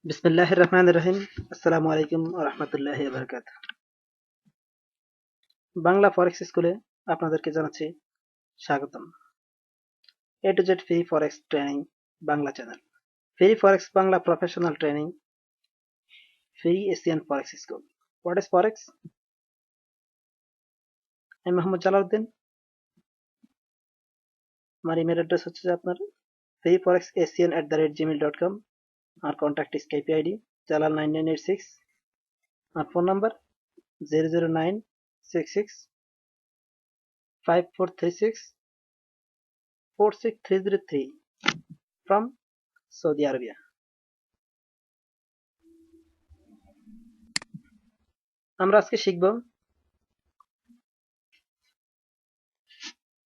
বিসমিল্লাহির রহমানির রহিম। আসসালামু আলাইকুম ওয়া রাহমাতুল্লাহি ওয়া বারাকাতুহু। বাংলা ফরেক্স স্কুলে আপনাদেরকে জানাচ্ছি স্বাগতম। A to Z free forex training Bangla channel. Free forex Bangla professional training, free Asian forex school. What is forex? আমি মোহাম্মদ জালালউদ্দিন। আমার ইমেল অ্যাড্রেস হচ্ছে যে আপনার freeforexasian@gmail.com। আমার কন্ট্যাক্ট স্কাইপি আইডি জালাল9986। আমার phone number 009665436 46303 from Saudi Arabia. আমরা আজকে শিখব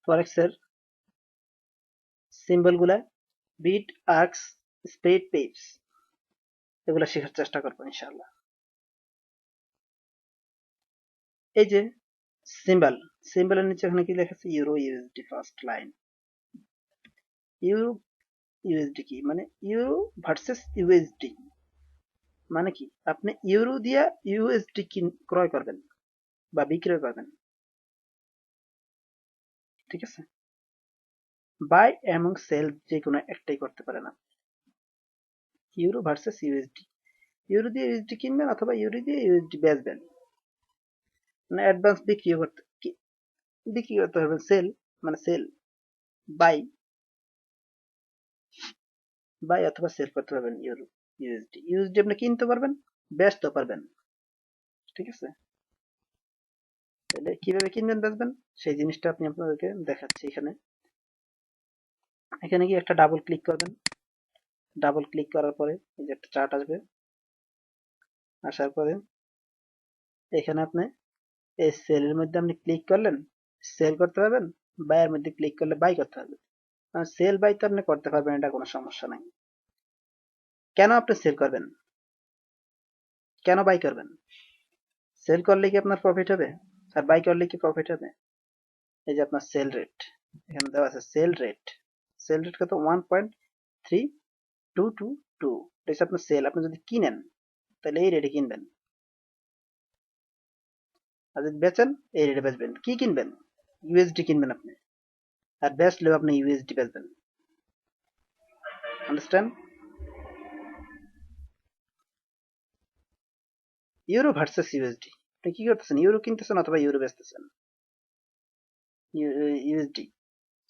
ফরেক্সের সিম্বলগুলা, বিট, আর্কস, স্প্রেড, পেপস, এগুলা শেখার চেষ্টা করবো ইনশাআল্লাহ। এই যে সিম্বলের নিচে এখানে কি লেখা আছে? Euro USD first line. Euro USD কি মানে? ইউরো ভার্সেস ইউএসডি মানে কি? আপনি ইউরো দিয়া ইউএসডি ক্রয় করবেন বা বিক্রয় করবেন, ঠিক আছে? বাই এবং সেল যে কোনো একটাই করতে পারেন আপনি। ইউরো ভার্সেস ইউএসডি, ইউরো দিয়ে ইউএসডি কিনবেন অথবা ইউরো দিয়ে ইউএসডি বেচবেন, মানে অ্যাডভান্স বিক্রি করতে পারবেন। সেল মানে সেল, বাই বাই অথবা সেল করতে পারবেন ইউরো ইউএসডি। ইউএসডি আপনি কিনতে পারবেন, বেচতে পারবেন, ঠিক আছে? তাহলে কিভাবে কিনবেন বেচবেন সেই জিনিসটা আপনি আপনাদেরকে দেখাচ্ছি। এখানে এখানে গিয়ে একটা ডাবল ক্লিক করবেন। ডাবল ক্লিক করার পরে এই যে একটা চার্ট আসবে। আসার পরে এখানে আপনি এই সেলের মধ্যে আপনি ক্লিক করলেন, সেল করতে পারবেন। বাইয়ের মধ্যে ক্লিক করলে বাই করতে পারবেন। সেল বাই তো আপনি করতে পারবেন, এটা কোনো সমস্যা নাই। কেন আপনি সেল করবেন, কেন বাই করবেন? সেল করলে কি আপনার প্রফিট হবে আর বাই করলে কি প্রফিট হবে? এই যে আপনার সেল রেট এখানে দেওয়া আছে। সেল রেট কত? 1.3222। এটা হচ্ছে আপনার সেল। আপনি যদি কিনেন তাহলে এই রেটে কিনবেন, আর যদি বেচেন এই রেটে বেচবেন। কি কিনবেন? ইউএসডি কিনবেন আপনি, আর বেচলেও আপনি ইউএসডি বেচবেন। আন্ডারস্ট্যান্ড? ইউরো ভার্সেস ইউএসডি, আপনি কি করতেছেন? ইউরো কিনতেছেন অথবা ইউরো বেচতেছেন। ইউএসডি,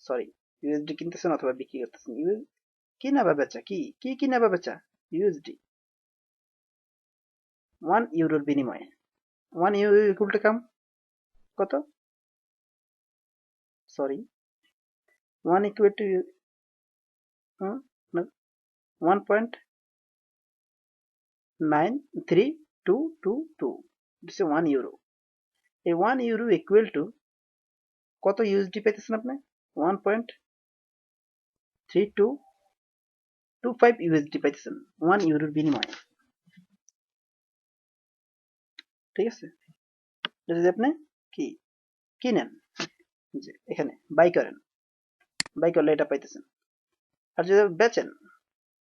সরি, ইউএসডি কিনতেছেন অথবা বিক্রি করতেছেন। কিনা বা বেচা, কি কিনা বা বেচা? ইউএসডি। 1 ইউরোর বিনিময়ে 1 ইউরো ইকুয়াল টু কত? Sorry, 1 equal to 1.93222। This 1 euro. এই 1 ইউরো ইকুয়াল টু কত ইউএসডি পাইতেছেন আপনি? 1.3225 ইউএসডি পাইতেছেন 1 ইউরোর বিনিময়ে, ঠিক আছে? যদি আপনি কি কিনেন, যে এখানে বাই করেন, বাই করলে এটা পাইতেছেন। আর যদি বেচেন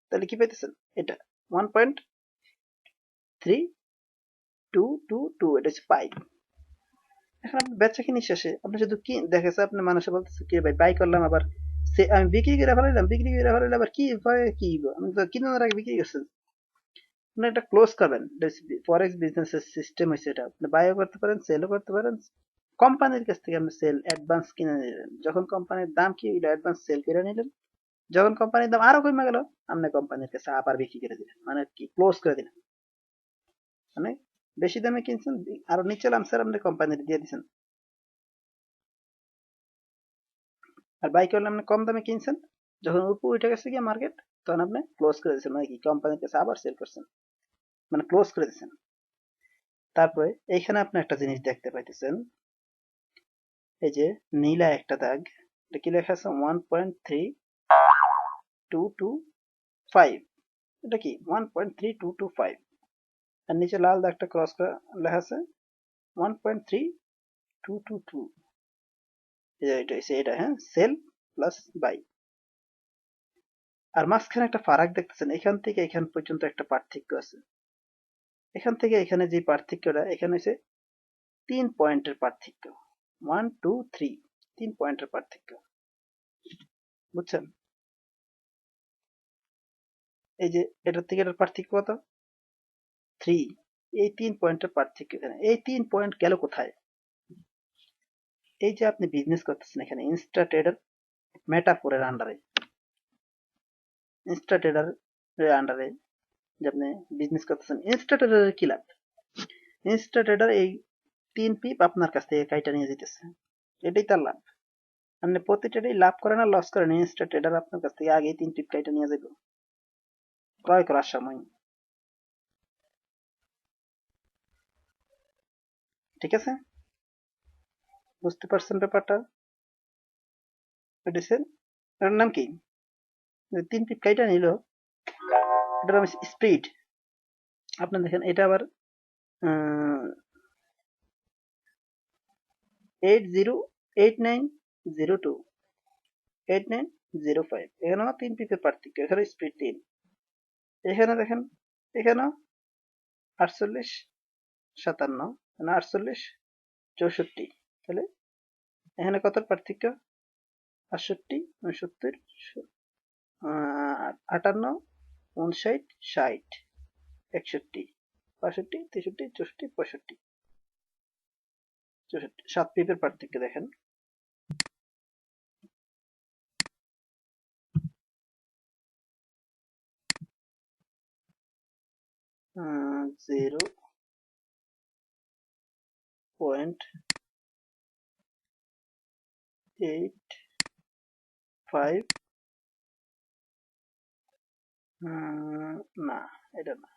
তাহলে কি পাইতেছেন? এটা 1.3222, এটা হচ্ছে পাই। এখন আপনি বেচা কিনি শেষে আপনি শুধু কি দেখেছে, আপনি মানুষে বলতেছে কি ভাই বাই করলাম, আবার সে আমি বিক্রি করে ফেলাইলাম, আবার কি পরে কি হইবো? আমি তো কিনার আগে বিক্রি করছেন। আপনি এটা ক্লোজ করবেন। ফরেক্স বিজনেসের সিস্টেম হয়েছে এটা। আপনি বাইও করতে পারেন, সেলও করতে পারেন। কোম্পানির কাছ থেকে আপনি সেল অ্যাডভান্স কিনে নিলেন, যখন কোম্পানির দাম কি এটা অ্যাডভান্স সেল করে নিলেন, যখন কোম্পানির দাম আরো কমে গেল আপনি কোম্পানির কাছে আবার বিক্রি করে দিলেন, মানে কি ক্লোজ করে দিলেন। মানে বেশি দামে কিনছেন, আরো নিচে লামসার আপনি কোম্পানির দিয়ে দিচ্ছেন। আর বাই করলে আপনি কম দামে কিনছেন, যখন উপর উঠে গেছে গিয়ে মার্কেট, তখন আপনি ক্লোজ করে দিচ্ছেন, মানে কি কোম্পানির কাছে আবার সেল করছেন, মানে ক্লোজ করে দিচ্ছেন। তারপরে এইখানে আপনি একটা জিনিস দেখতে পাইতেছেন, এই যে নীলা একটা দাগ, এটা কি লেখা আছে? 1.3225। এটা কি 1.3225, আর নিচে লাল দাগটা ক্রস করে লেখা আছে 1.3222। এটা হচ্ছে এটা, হ্যাঁ, সেল প্লাস বাই। আর মাঝখানে একটা ফারাক দেখতেছেন, এখান থেকে এখান পর্যন্ত একটা পার্থক্য আছে। এখান থেকে এখানে যে পার্থক্যটা, এখানে হচ্ছে 3 পয়েন্টের পার্থক্য। 1 2 3, 3 পয়েন্টের পার্থক্য, বুঝছেন? এই যে এটার থেকে এটার পার্থক্য কত? 3। এই 3 পয়েন্টের পার্থক্য এখানে। এই 3 পয়েন্ট গেল কোথায়? এই যে আপনি বিজনেস করতেছেন এখানে ইনস্টা ট্রেডার মেটাফোরের আন্ডারে, ইনস্টা ট্রেডার এর আন্ডারে যে আপনি বিজনেস করতেছেন, ইনস্টা ট্রেডারের কি লাভ? ইনস্টা ট্রেডার এই 3 পিপ আপনার কাছ থেকে কাইটা নিয়ে যেতেছে, এটাই তার লাভ। আপনি প্রতি ট্রেডেই লাভ করেন আর লস করেন, ইনস্টা ট্রেডার আপনার কাছ থেকে আগেই 3 পিপ কাইটা নিয়ে যাবে ক্রয় করার সময়। ঠিক আছে, বুঝতে পারছেন ব্যাপারটা? বুঝছেন? এর নাম কি? 3 পিপ কাইটা নিল, এটার নাম স্পিড। আপনি দেখেন এটা আবার 808902 8905, এখানেও 3 পিপের পার্থক্য, এখানে স্পিড 3। এখানে দেখেন, এখানেও 48 57, মানে 48 64, তাহলে এখানে কত পার্থক্য? 68 69 58 59 60 61 62 63 64 65 64, 7 পিপের পার্থক্য দেখেন। জিরো পয়েন্ট 85, না এটা না,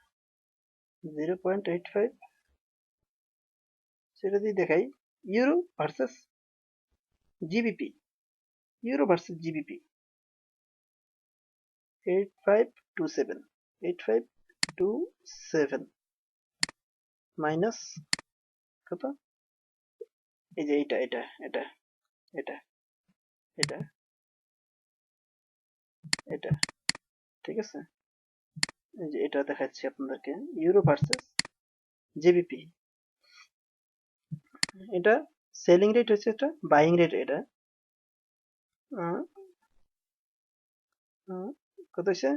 0.85, সেটা দিয়ে দেখাই। Euro versus GBP, euro versus GBP 8527, 8527 minus কত? এই যে এটা এটা এটা এটা এটা এটা, ঠিক আছে? এই যে এটা দেখাচ্ছি আপনাদেরকে, ইউরো ভার্সেস জিবিপি। এটা সেলিং রেট হচ্ছে, এটা বাইং রেট। এটা কত হচ্ছে?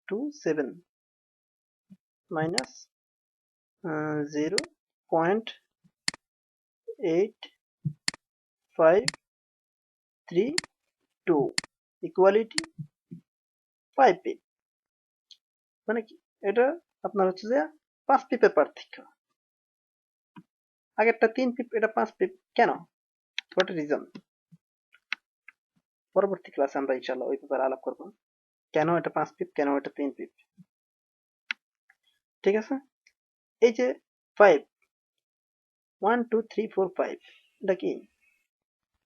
27 মাইনাস 0.8532 ইকুয়ালিটি 5 পিপ। মানে কি? এটা আপনার হচ্ছে যে 5 পিপের পার্থক্য। আগেরটা 3 পিপ, এটা 5 পিপ। কেন? What reason? পরবর্তী ক্লাসে আমরা ইনশাআল্লাহ ওই ব্যাপারে আলাপ করব, কেন এটা 5 পিপ, কেন এটা 3 পিপ। ঠিক আছে? এই যে 5, 1 2 3 4 5, এটা কি?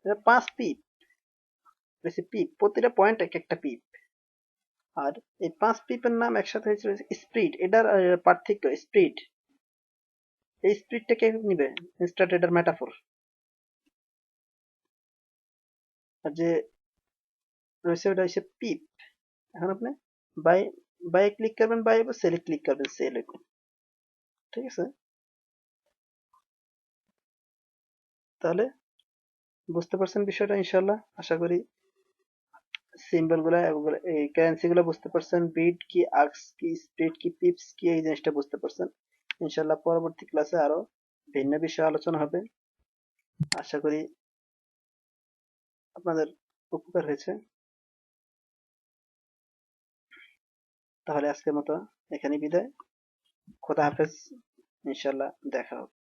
এটা 5 পিপ, বেশি পিপ, প্রতিটা পয়েন্ট এক একটা পিপ। আর এই 5 পিপের নাম একসাথে হয়েছিল স্প্রিড। এটার পার্থক্য স্প্রিড। এই স্প্রিডটা কে নিবে? Insta tedder metaphor. আর যে রয়েছে ওটা হচ্ছে পিপ। এখন আপনি বাই বাই ক্লিক করবেন, বাই হবে, সেলে ক্লিক করবেন, সেল হবে। ঠিক আছে? তাহলে বুঝতে পারছেন বিষয়টা ইনশাআল্লাহ, আশা করি। সিম্বল গুলা এই কারেন্সি গুলা বুঝতে পারছেন, বিট কি, আক্স কি, স্প্রিড কি, পিপস কি, এই জিনিসটা বুঝতে পারছেন। ইনশাআল্লাহ পরবর্তী ক্লাসে আরো ভিন্ন বিষয়ে আলোচনা হবে। আশা করি আপনাদের উপকার হয়েছে। তাহলে আজকের মতো এখানেই বিদায়। খোদা হাফেজ, ইনশাআল্লাহ দেখা হবে।